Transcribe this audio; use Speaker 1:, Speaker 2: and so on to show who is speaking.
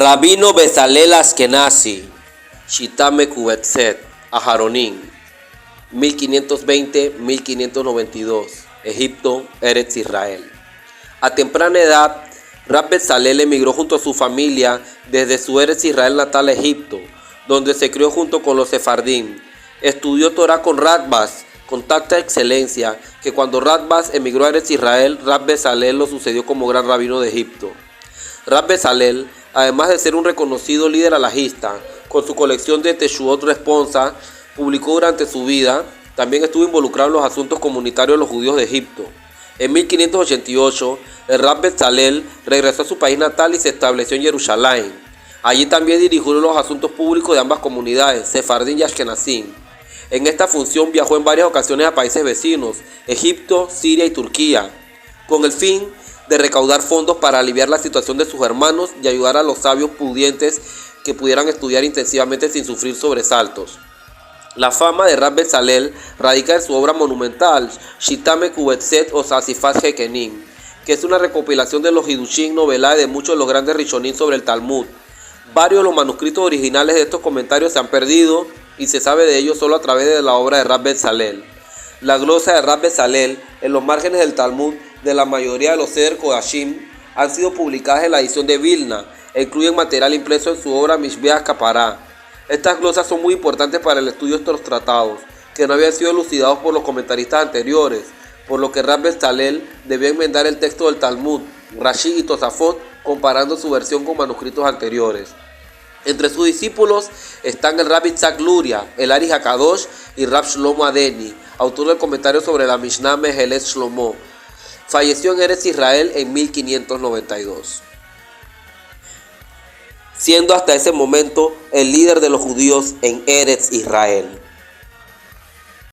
Speaker 1: Rabino Bezalel Ashkenazi, Shitame Kubetset, Aharonim, 1520-1592, Egipto, Eretz Israel. A temprana edad, Rab Bezalel emigró junto a su familia desde su Eretz Israel natal a Egipto, donde se crió junto con los sefardim. Estudió Torah con Radbaz, con tanta excelencia que cuando Radbaz emigró a Eretz Israel, Rab Bezalel lo sucedió como gran rabino de Egipto. Rab Bezalel, además de ser un reconocido líder alajista, con su colección de Teshuot Responsa, publicó durante su vida, también estuvo involucrado en los asuntos comunitarios de los judíos de Egipto. En 1588, el Rab Bezalel regresó a su país natal y se estableció en Jerusalén. Allí también dirigió los asuntos públicos de ambas comunidades, Sefardín y Ashkenazim. En esta función viajó en varias ocasiones a países vecinos, Egipto, Siria y Turquía, con el fin de recaudar fondos para aliviar la situación de sus hermanos y ayudar a los sabios pudientes que pudieran estudiar intensivamente sin sufrir sobresaltos. La fama de Rab Bezalel radica en su obra monumental, Shitame Kubetset o Sasifat Hekenim, que es una recopilación de los Hidushim novelae de muchos de los grandes Rishonim sobre el Talmud. Varios de los manuscritos originales de estos comentarios se han perdido y se sabe de ellos solo a través de la obra de Rab Bezalel. La glosa de Rab Bezalel en los márgenes del Talmud de la mayoría de los Seder Kodashim han sido publicadas en la edición de Vilna e incluyen material impreso en su obra Mishbeach Kapará. Estas glosas son muy importantes para el estudio de estos tratados, que no habían sido elucidados por los comentaristas anteriores, por lo que Rab Bezalel debió enmendar el texto del Talmud, Rashi y Tosafot, comparando su versión con manuscritos anteriores. Entre sus discípulos están el Rab Yitzhak Luria, el Ari Hakadosh y Rab Shlomo Adeni, autor del comentario sobre la Mishnah Mehelet Shlomo. Falleció en Eretz Israel en 1592, siendo hasta ese momento el líder de los judíos en Eretz Israel.